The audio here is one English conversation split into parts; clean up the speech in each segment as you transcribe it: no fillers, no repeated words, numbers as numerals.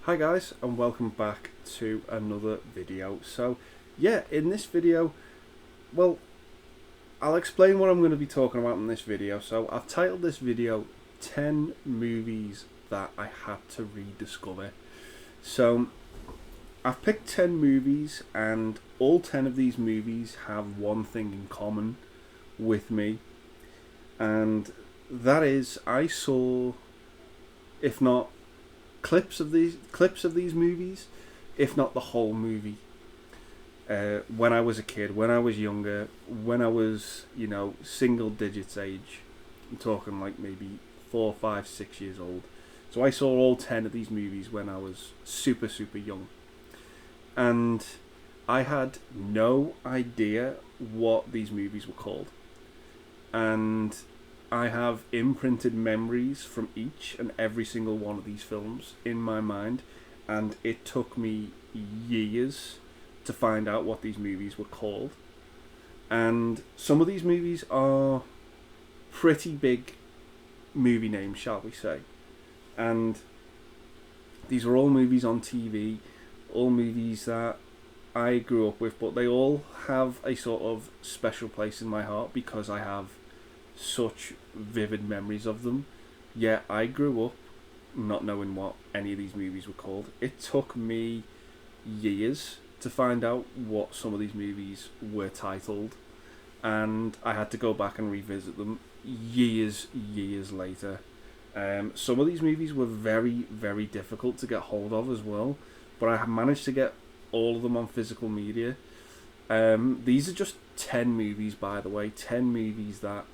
Hi guys, and welcome back to another video. So yeah, in this video, well, I'll explain what I'm going to be talking about in this video. So I've titled this video 10 movies that I had to rediscover. So I've picked 10 movies, and all 10 of these movies have one thing in common with me, and that is I saw, if not clips of these movies, if not the whole movie. When I was a kid, when I was younger, when I was, single digits age, I'm talking like maybe 4, 5, 6 years old. So I saw all 10 of these movies when I was super, super young. And I had no idea what these movies were called. And I have imprinted memories from each and every single one of these films in my mind, and it took me years to find out what these movies were called. And some of these movies are pretty big movie names, shall we say. And these are all movies on TV, all movies that I grew up with, but they all have a sort of special place in my heart because I have such vivid memories of them. Yeah, I grew up not knowing what any of these movies were called. It took me years to find out what some of these movies were titled, and I had to go back and revisit them years later. Some of these movies were very, very difficult to get hold of as well, but I have managed to get all of them on physical media. These are just 10 movies, by the way, 10 movies that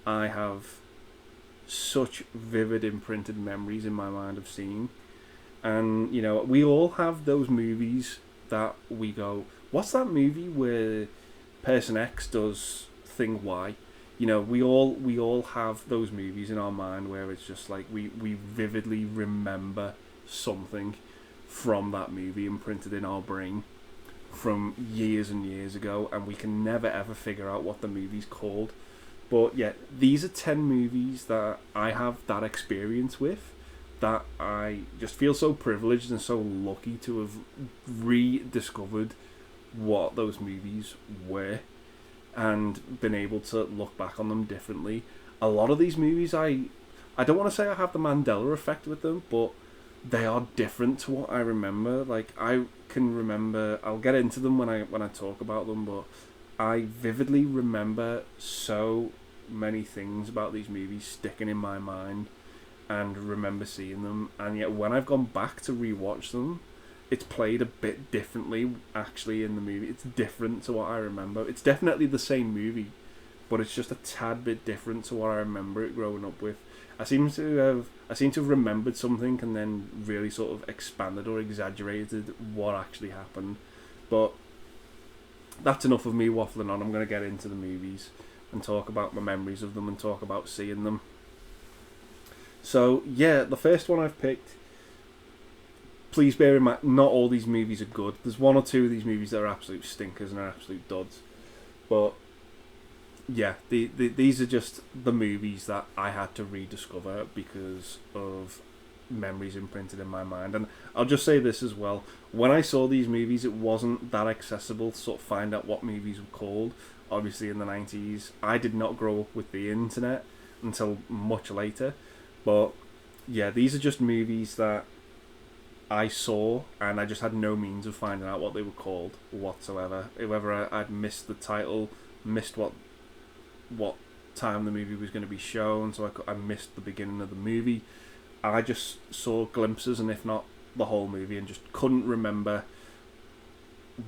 I have such vivid imprinted memories in my mind of seeing. And, we all have those movies that we go, what's that movie where person X does thing Y? We all have those movies in our mind where it's just like we vividly remember something from that movie imprinted in our brain from years and years ago, and we can never ever figure out what the movie's called. But yeah, these are 10 movies that I have that experience with, that I just feel so privileged and so lucky to have rediscovered what those movies were and been able to look back on them differently. A lot of these movies, I don't want to say I have the Mandela effect with them, but they are different to what I remember. Like, I can remember, I'll get into them when I talk about them, but I vividly remember so many things about these movies sticking in my mind and remember seeing them, and yet when I've gone back to rewatch them, it's played a bit differently actually in the movie. It's different to what I remember. It's definitely the same movie, but it's just a tad bit different to what I remember it growing up with. I seem to have remembered something and then really sort of expanded or exaggerated what actually happened. But that's enough of me waffling on. I'm going to get into the movies and talk about my memories of them and talk about seeing them. So yeah, the first one I've picked, please bear in mind, not all these movies are good. There's one or two of these movies that are absolute stinkers and are absolute duds. But yeah, these are just the movies that I had to rediscover because of memories imprinted in my mind. And I'll just say this as well, when I saw these movies, it wasn't that accessible to sort of find out what movies were called. Obviously in the 90s, I did not grow up with the internet until much later. But yeah, these are just movies that I saw, and I just had no means of finding out what they were called whatsoever. Whether I'd missed the title, missed what time the movie was going to be shown, so I missed the beginning of the movie. I just saw glimpses, and if not the whole movie, and just couldn't remember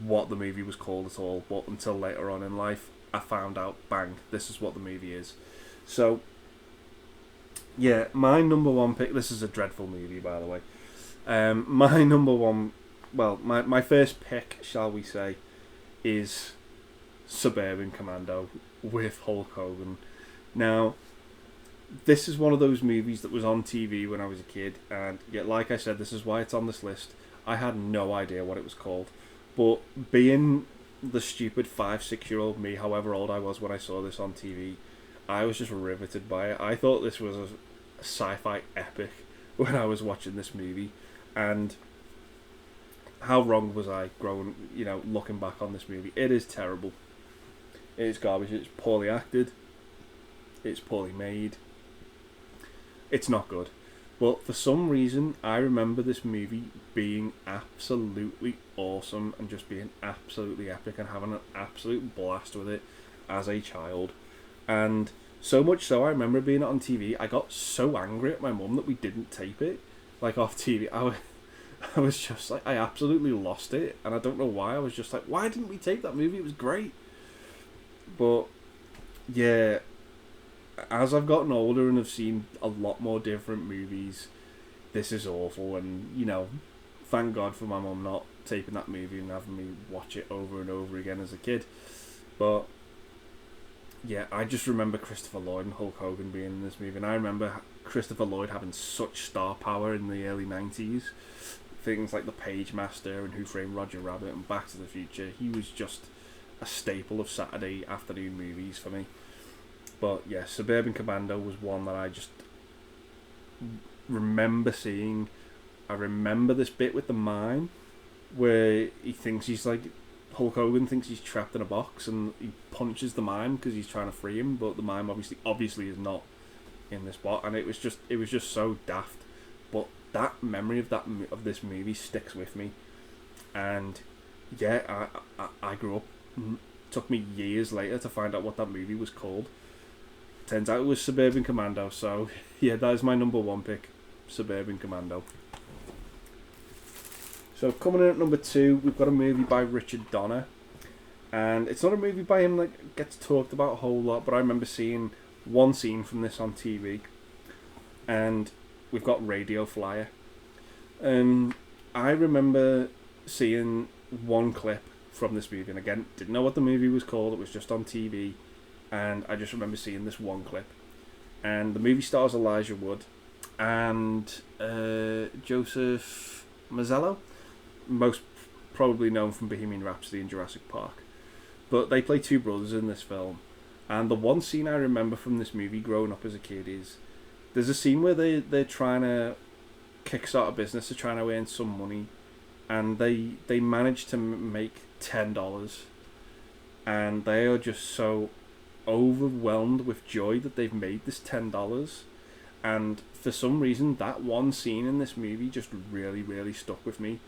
what the movie was called at all. But until later on in life, I found out, bang, this is what the movie is. So yeah, my number one pick, this is a dreadful movie, by the way. My number one, well, my first pick, shall we say, is Suburban Commando with Hulk Hogan. Now, this is one of those movies that was on TV when I was a kid, and yet, like I said, this is why it's on this list. I had no idea what it was called, but being the stupid 5, 6-year-old me, however old I was when I saw this on TV, I was just riveted by it. I thought this was a sci-fi epic when I was watching this movie, and how wrong was I growing, looking back on this movie? It is terrible. It is garbage. It's poorly acted. It's poorly made. It's not good. But for some reason, I remember this movie being absolutely awesome and just being absolutely epic and having an absolute blast with it as a child. And so much so, I remember being on TV, I got so angry at my mum that we didn't tape it, like, off TV. I was just like, I absolutely lost it, and I don't know why. I was just like, why didn't we tape that movie? It was great. But, yeah, as I've gotten older and have seen a lot more different movies, this is awful, and, thank God for my mum not taping that movie and having me watch it over and over again as a kid. But, yeah, I just remember Christopher Lloyd and Hulk Hogan being in this movie, and I remember Christopher Lloyd having such star power in the early 90s. Things like The Page Master and Who Framed Roger Rabbit and Back to the Future. He was just a staple of Saturday afternoon movies for me. But yeah, Suburban Commando was one that I just remember seeing. I remember this bit with the mime where he thinks he's like, Hulk Hogan thinks he's trapped in a box and he punches the mime because he's trying to free him, but the mime obviously is not in this spot, and it was just so daft. But that memory of this movie sticks with me, and yeah, I grew up. Took me years later to find out what that movie was called. Turns out it was Suburban Commando. So yeah, that is my number one pick, Suburban Commando. So coming in at number 2, we've got a movie by Richard Donner, and it's not a movie by him that gets talked about a whole lot, but I remember seeing one scene from this on TV, and we've got Radio Flyer. I remember seeing one clip from this movie, and again, didn't know what the movie was called, it was just on TV, and I just remember seeing this one clip. And the movie stars Elijah Wood and Joseph Mazzello, most probably known from Bohemian Rhapsody and Jurassic Park. But they play two brothers in this film, and the one scene I remember from this movie growing up as a kid is there's a scene where they're trying to kickstart a business, they're trying to earn some money, and they manage to make $10, and they are just so overwhelmed with joy that they've made this $10. And for some reason, that one scene in this movie just really, really stuck with me,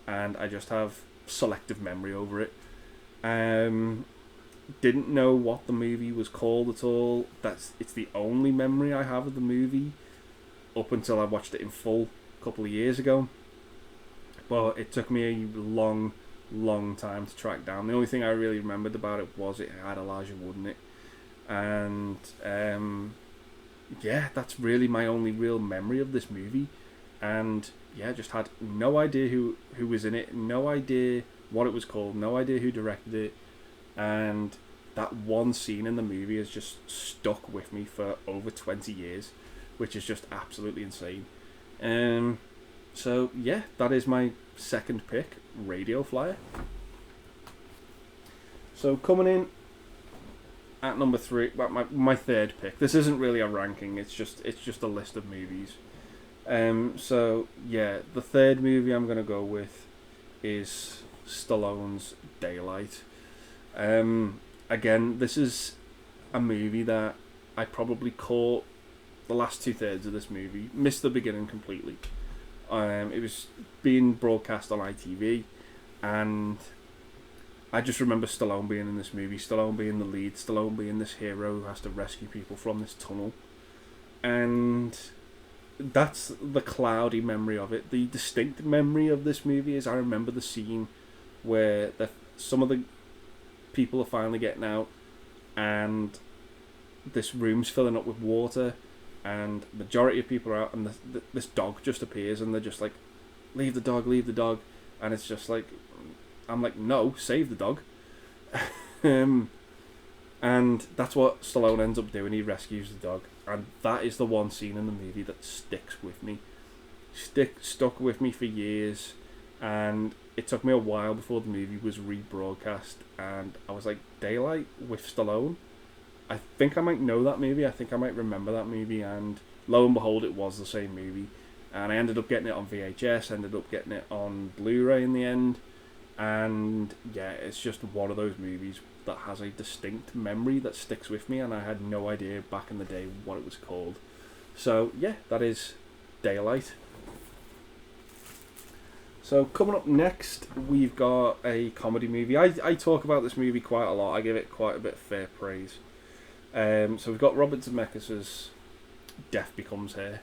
and I just have selective memory over it. Didn't know what the movie was called at all. It's the only memory I have of the movie up until I watched it in full a couple of years ago. But it took me a long time to track down. The only thing I really remembered about it was it had Elijah Wood in it. And yeah, that's really my only real memory of this movie. And yeah, just had no idea who was in it, no idea what it was called, no idea who directed it. And that one scene in the movie has just stuck with me for over 20 years, which is just absolutely insane. So yeah, that is my second pick, Radio Flyer. So coming in at number 3, my third pick. This isn't really a ranking. It's just a list of movies. So yeah, the third movie I'm gonna go with is Stallone's Daylight. Again, this is a movie that I probably caught the last 2/3 of this movie. Missed the beginning completely. It was being broadcast on ITV, and I just remember Stallone being in this movie, Stallone being the lead, Stallone being this hero who has to rescue people from this tunnel. And that's the cloudy memory of it. The distinct memory of this movie is I remember the scene where some of the people are finally getting out, and this room's filling up with water, and the majority of people are out, and this dog just appears, and they're just like, leave the dog, and it's just like, I'm like, no, save the dog. And that's what Stallone ends up doing. He rescues the dog, and that is the one scene in the movie that sticks with me, stuck with me for years. And it took me a while before the movie was rebroadcast, and I was like, Daylight with Stallone? I think I might know that movie, I think I might remember that movie, and lo and behold, it was the same movie. And I ended up getting it on VHS, ended up getting it on Blu-ray in the end. And yeah, it's just one of those movies that has a distinct memory that sticks with me, and I had no idea back in the day what it was called. So yeah, that is Daylight. So coming up next, we've got a comedy movie. I talk about this movie quite a lot. I give it quite a bit of fair praise. So we've got Robert Zemeckis' Death Becomes Her.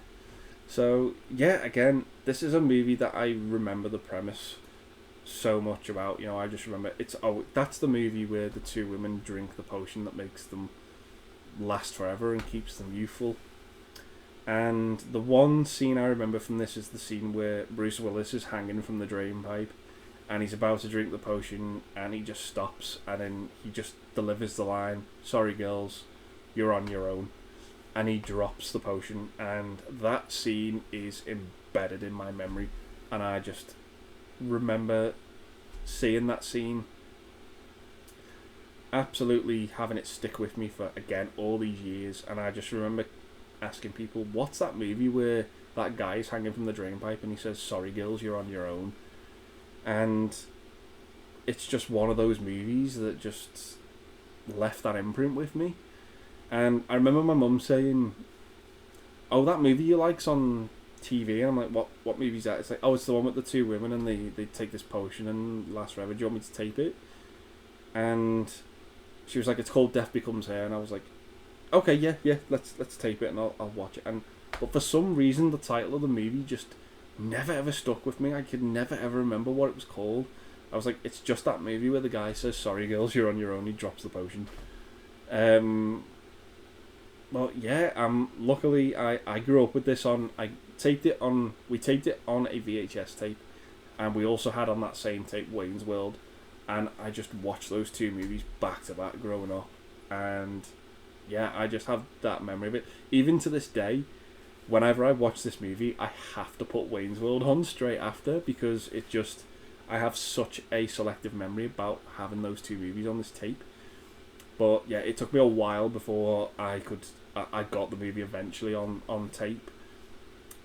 So yeah, again, this is a movie that I remember the premise so much about. You know, I just remember that's the movie where the two women drink the potion that makes them last forever and keeps them youthful. And the one scene I remember from this is the scene where Bruce Willis is hanging from the drain pipe and he's about to drink the potion and he just stops and then he just delivers the line, "Sorry girls, you're on your own." And he drops the potion, and that scene is embedded in my memory, and I just remember seeing that scene, absolutely having it stick with me for, again, all these years. And I just remember asking people, what's that movie where that guy is hanging from the drain pipe and he says, "Sorry girls, you're on your own"? And it's just one of those movies that just left that imprint with me. And I remember my mum saying, "Oh, that movie you like's on TV." And I'm like, what movie's that? It's like, "Oh, it's the one with the two women and they take this potion and last forever. Do you want me to tape it?" And she was like, "It's called Death Becomes Her." And I was like, "Okay, yeah, let's tape it and I'll watch it." But for some reason, the title of the movie just never ever stuck with me. I could never ever remember what it was called. I was like, it's just that movie where the guy says, "Sorry girls, you're on your own." He drops the potion. Well, yeah. Luckily, I grew up with this on. We taped it on a VHS tape, and we also had on that same tape Wayne's World, and I just watched those two movies back to back growing up, and yeah, I just have that memory of it. Even to this day, whenever I watch this movie, I have to put Wayne's World on straight after, because I have such a selective memory about having those two movies on this tape. But yeah, it took me a while before I got the movie eventually on tape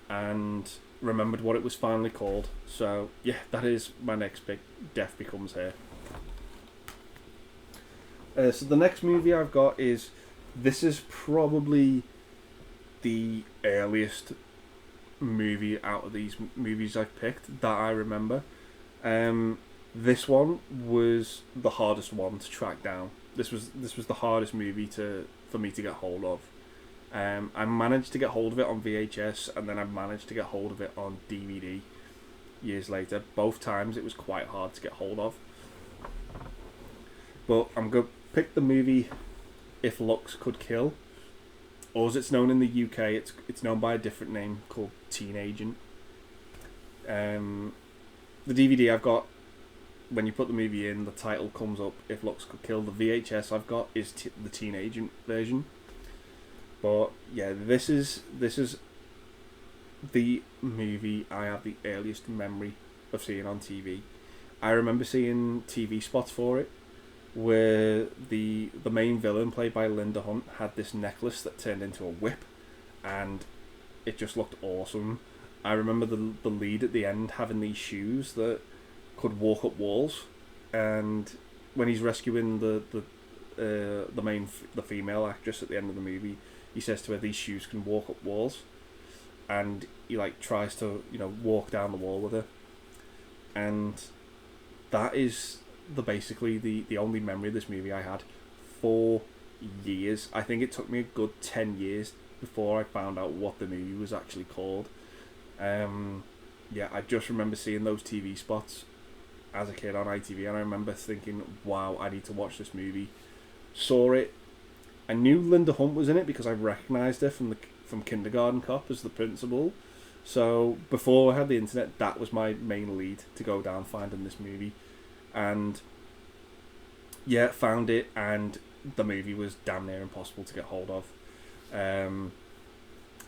and remembered what it was finally called. So yeah, that is my next pick, Death Becomes Her. So the next movie I've got this is probably the earliest movie out of these movies I've picked that I remember. This one was the hardest one to track down. This was the hardest movie for me to get hold of. I managed to get hold of it on VHS, and then I managed to get hold of it on DVD years later. Both times it was quite hard to get hold of. But I'm going to pick the movie If Looks Could Kill, or as it's known in the UK, it's known by a different name called Teen Agent. The DVD I've got, when you put the movie in, the title comes up, If Looks Could Kill. The VHS I've got is the Teen Agent version. But yeah, this is the movie I have the earliest memory of seeing on TV. I remember seeing TV spots for it, where the main villain, played by Linda Hunt, had this necklace that turned into a whip, and it just looked awesome. I remember the lead at the end having these shoes that could walk up walls, and when he's rescuing the female actress at the end of the movie, he says to her, "These shoes can walk up walls," and he tries to walk down the wall with her, and that is basically the only memory of this movie I had for years. I think it took me a good 10 years before I found out what the movie was actually called. I just remember seeing those TV spots as a kid on ITV, and I remember thinking, wow, I need to watch this movie. Saw it. I knew Linda Hunt was in it because I recognised her from Kindergarten Cop as the principal. So before I had the internet, that was my main lead to go down finding this movie. And yeah, found it, and the movie was damn near impossible to get hold of. And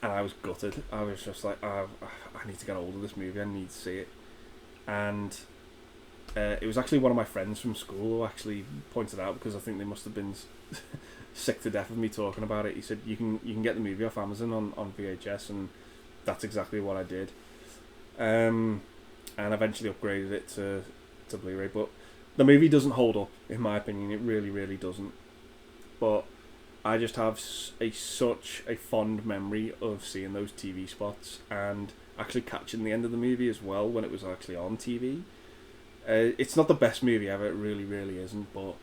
I was gutted. I was just like, I need to get hold of this movie, I need to see it. And it was actually one of my friends from school who actually pointed out, because I think they must have been sick to death of me talking about it. He said, you can get the movie off Amazon on VHS, and that's exactly what I did. and eventually upgraded it to Blu-ray. But the movie doesn't hold up, in my opinion. It really, really doesn't. But I just have such a fond memory of seeing those TV spots and actually catching the end of the movie as well when it was actually on TV. It's not the best movie ever, it really, really isn't, but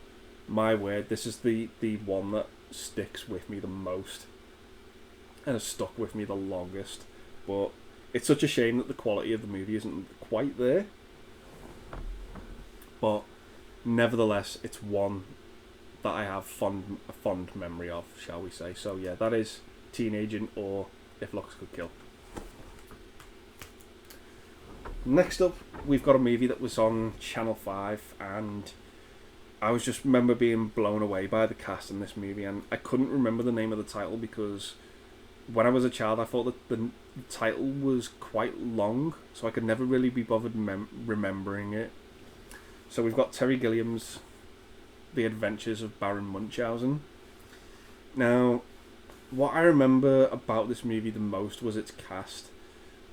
my word, this is the one that sticks with me the most and has stuck with me the longest. But it's such a shame that the quality of the movie isn't quite there. But nevertheless, it's one that I have a fond memory of, shall we say. So yeah, that is Teen Agent, or If Looks Could Kill. Next up, we've got a movie that was on Channel 5, and I was just remember being blown away by the cast in this movie, and I couldn't remember the name of the title because when I was a child I thought that the title was quite long, so I could never really be bothered remembering it. So we've got Terry Gilliam's The Adventures of Baron Munchausen. Now, what I remember about this movie the most was its cast.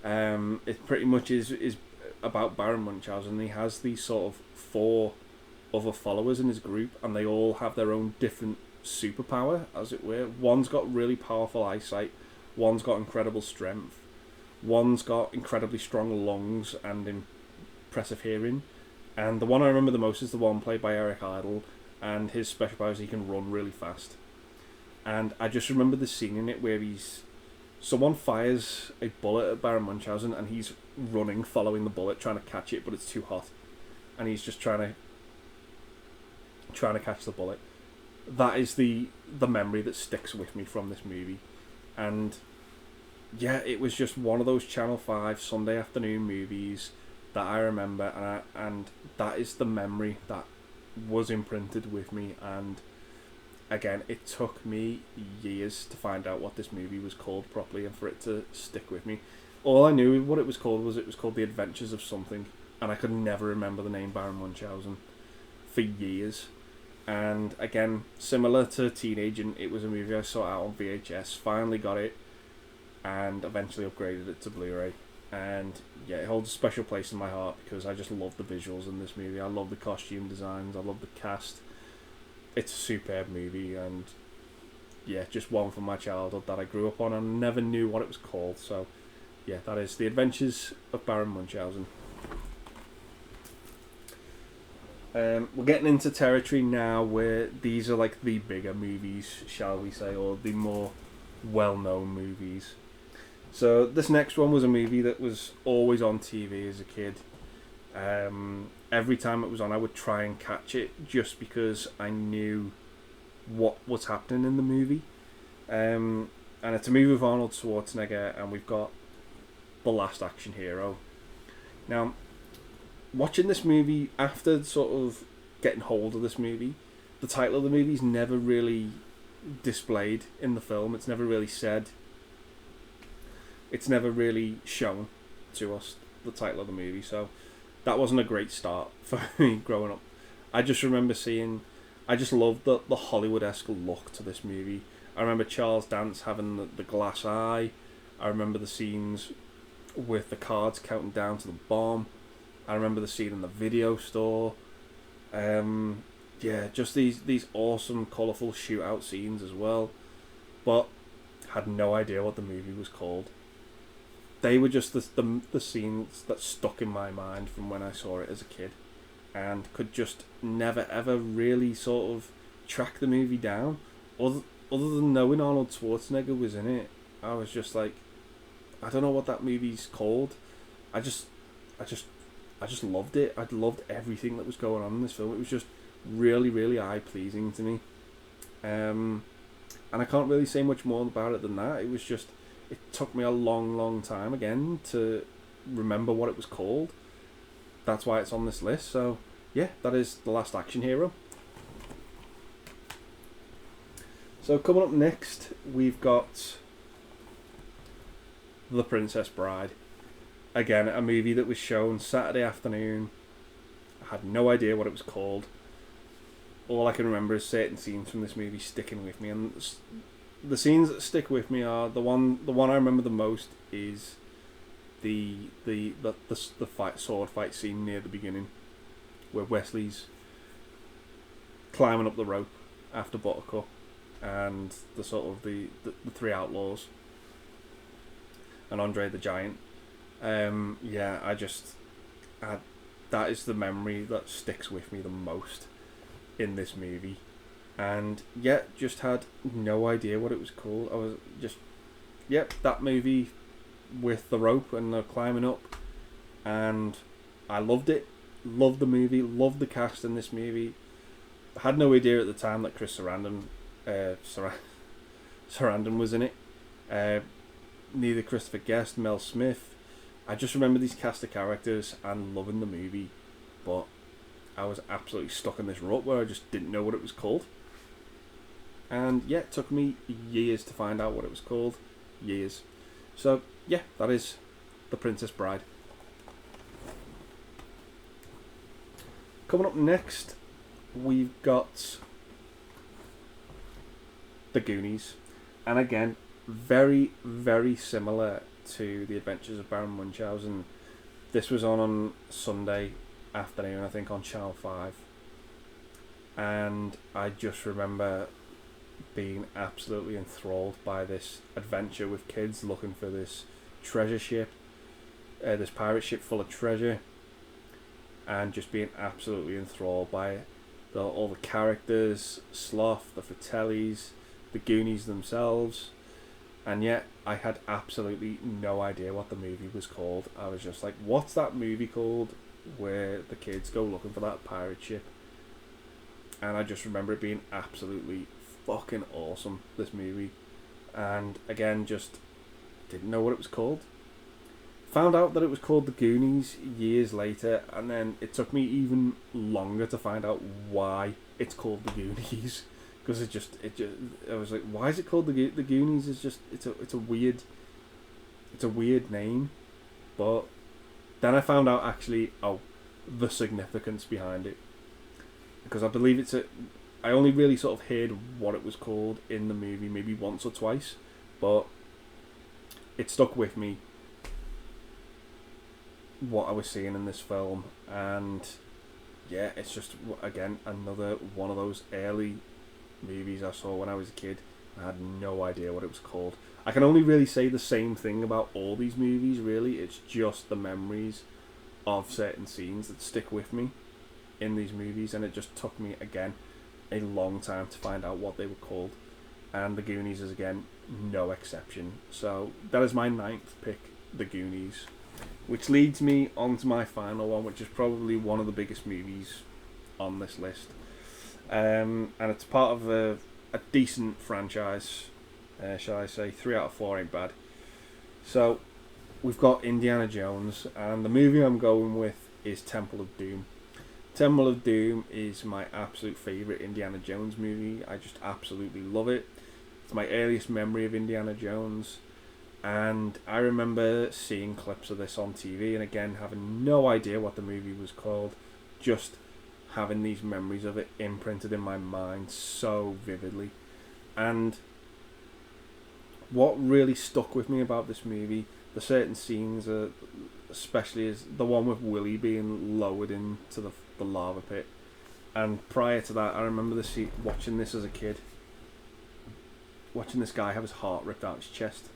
It pretty much is about Baron Munchausen. He has these sort of 4 other followers in his group, and they all have their own different superpower, as it were. One's got really powerful eyesight, one's got incredible strength, one's got incredibly strong lungs and impressive hearing, and the one I remember the most is the one played by Eric Idle, and his special power is he can run really fast. And I just remember the scene in it where someone fires a bullet at Baron Munchausen and he's running, following the bullet, trying to catch it, but it's too hot, and he's just trying to catch the bullet. That is the memory that sticks with me from this movie. And yeah, it was just one of those Channel 5 Sunday afternoon movies that I remember, and that is the memory that was imprinted with me. And again, it took me years to find out what this movie was called properly and for it to stick with me. All I knew what it was called The Adventures of something, and I could never remember the name Baron Munchausen for years. And again, similar to Teen Agent, it was a movie I saw out on VHS, finally got it, and eventually upgraded it to Blu-ray. And yeah, it holds a special place in my heart because I just love the visuals in this movie. I love the costume designs, I love the cast. It's a superb movie, and yeah, just one from my childhood that I grew up on and never knew what it was called. So yeah, that is The Adventures of Baron Munchausen. We're getting into territory now where these are like the bigger movies, shall we say, or the more well-known movies. So this next one was a movie that was always on TV as a kid. Every time it was on, I would try and catch it just because I knew what was happening in the movie. And it's a movie with Arnold Schwarzenegger, and we've got The Last Action Hero. Now, watching this movie, after sort of getting hold of this movie, the title of the movie is never really displayed in the film. It's never really said. It's never really shown to us, the title of the movie. So that wasn't a great start for me growing up. I just remember I just loved the Hollywood-esque look to this movie. I remember Charles Dance having the glass eye. I remember the scenes with the cards counting down to the bomb. I remember the scene in the video store. Yeah, just these awesome, colourful shootout scenes as well. But had no idea what the movie was called. They were just the scenes that stuck in my mind from when I saw it as a kid, and could just never ever really sort of track the movie down. Other than knowing Arnold Schwarzenegger was in it, I was just like, I don't know what that movie's called. I just loved it. I loved everything that was going on in this film. It was just really, really eye-pleasing to me. And I can't really say much more about it than that. It was just, it took me a long, long time again to remember what it was called. That's why it's on this list. So yeah, that is The Last Action Hero. So coming up next, we've got The Princess Bride. Again, a movie that was shown Saturday afternoon. I had no idea what it was called. All I can remember is certain scenes from this movie sticking with me, and the scenes that stick with me are the one I remember the most is the sword fight scene near the beginning, where Wesley's climbing up the rope after Buttercup, and the sort of the three outlaws, and Andre the Giant. Yeah, that is the memory that sticks with me the most in this movie, and just had no idea what it was called. I was just, that movie with the rope and the climbing up, and I loved it. Loved the movie. Loved the cast in this movie. Had no idea at the time that Chris Sarandon was in it. Neither Christopher Guest, Mel Smith. I just remember these cast of characters and loving the movie, but I was absolutely stuck in this rut where I just didn't know what it was called. And it took me years to find out what it was called. Years. So, that is The Princess Bride. Coming up next, we've got The Goonies. And again, very, very similar to The Adventures of Baron Munchausen. This was on Sunday afternoon, I think, on Channel 5. And I just remember being absolutely enthralled by this adventure with kids looking for this treasure ship, this pirate ship full of treasure, and just being absolutely enthralled by all the characters, Sloth, the Fratellis, the Goonies themselves. And I had absolutely no idea what the movie was called. I was just like, what's that movie called where the kids go looking for that pirate ship? And I just remember it being absolutely fucking awesome, this movie. And again, just didn't know what it was called. Found out that it was called The Goonies years later, and then it took me even longer to find out why it's called The Goonies. Because I was like, why is it called the Goonies? It's a weird name, but then I found out actually the significance behind it, because I believe I only really sort of heard what it was called in the movie maybe once or twice, but it stuck with me what I was seeing in this film, and it's just again another one of those early movies I saw when I was a kid. I had no idea what it was called. I can only really say the same thing about all these movies, really. It's just the memories of certain scenes that stick with me in these movies, and it just took me, again, a long time to find out what they were called. And The Goonies is, again, no exception. So that is my 9th pick, The Goonies, which leads me on to my final one, which is probably one of the biggest movies on this list. And it's part of a decent franchise, shall I say. 3 out of 4 ain't bad. So we've got Indiana Jones, and the movie I'm going with is Temple of Doom. Temple of Doom is my absolute favourite Indiana Jones movie. I just absolutely love it. It's my earliest memory of Indiana Jones, and I remember seeing clips of this on TV, and again having no idea what the movie was called, just having these memories of it imprinted in my mind so vividly. And what really stuck with me about this movie, the certain scenes, especially, is the one with Willie being lowered into the lava pit. And prior to that, I remember watching this as a kid, watching this guy have his heart ripped out his chest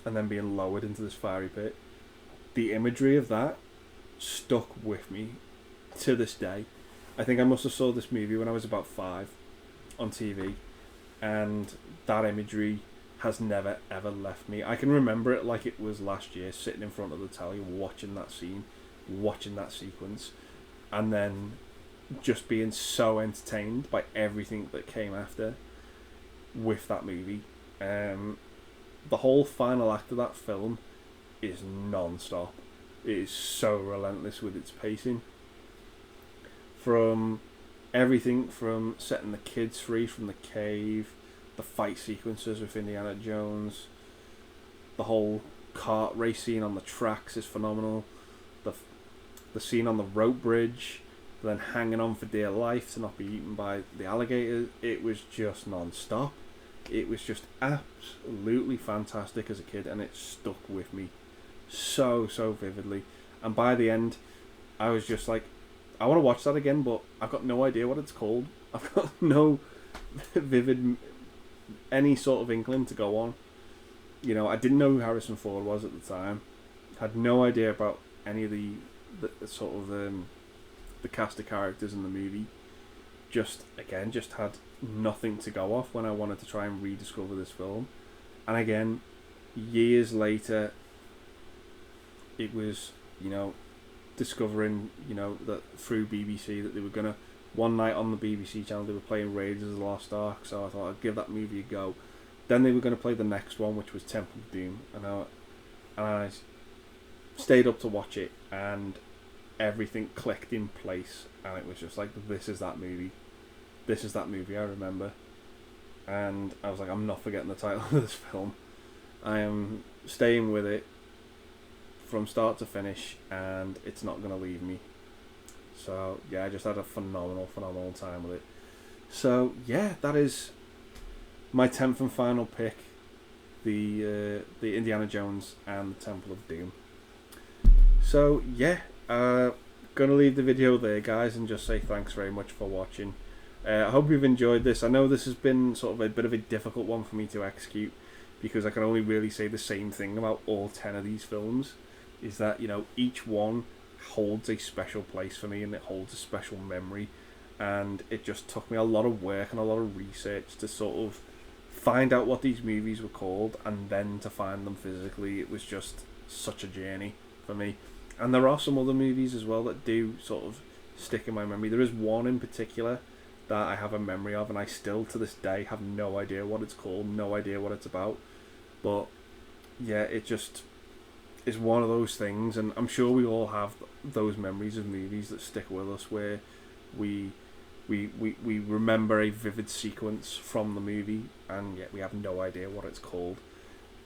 and then being lowered into this fiery pit. The imagery of that stuck with me to this day. I think I must have saw this movie when I was about 5 on TV, and that imagery has never ever left me. I can remember it like it was last year, sitting in front of the telly watching that scene, watching that sequence, and then just being so entertained by everything that came after with that movie. The whole final act of that film is non-stop. It is so relentless with its pacing. From everything from setting the kids free from the cave, the fight sequences with Indiana Jones, the whole kart race scene on the tracks is phenomenal. The scene on the rope bridge, then hanging on for dear life to not be eaten by the alligators, it was just non-stop. It was just absolutely fantastic as a kid, and it stuck with me so vividly. And by the end, I was just like, I want to watch that again, but I've got no idea what it's called. I've got no vivid, any sort of inkling to go on. You know, I didn't know who Harrison Ford was at the time. Had no idea about any of the sort of the cast of characters in the movie. Just had nothing to go off when I wanted to try and rediscover this film. And again, years later, it was, you know, discovering, you know, that through BBC that they were gonna, one night on the BBC channel they were playing Raiders of the Lost Ark, so I thought I'd give that movie a go. Then they were going to play the next one, which was Temple of Doom, and I stayed up to watch it, and everything clicked in place, and it was just like, this is that movie. This is that movie I remember. And I was like, I'm not forgetting the title of this film. I am staying with it from start to finish, and it's not going to leave me. So yeah, I just had a phenomenal time with it. So yeah, that is my 10th and final pick, the Indiana Jones and the Temple of Doom. So yeah, gonna leave the video there, guys, and just say thanks very much for watching. I hope you've enjoyed this. I know this has been sort of a bit of a difficult one for me to execute, because I can only really say the same thing about all 10 of these films, is that, you know, each one holds a special place for me, and it holds a special memory, and it just took me a lot of work and a lot of research to sort of find out what these movies were called, and then to find them physically. It was just such a journey for me. And there are some other movies as well that do sort of stick in my memory. There is one in particular that I have a memory of, and I still to this day have no idea what it's called, no idea what it's about. But yeah, it just is one of those things, and I'm sure we all have those memories of movies that stick with us, where we remember a vivid sequence from the movie, and yet we have no idea what it's called.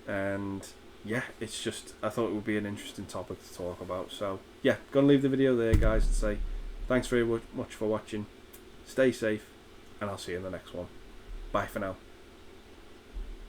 And yeah, it's just, I thought it would be an interesting topic to talk about. So yeah, gonna leave the video there, guys, and say thanks very much for watching. Stay safe, and I'll see you in the next one. Bye for now.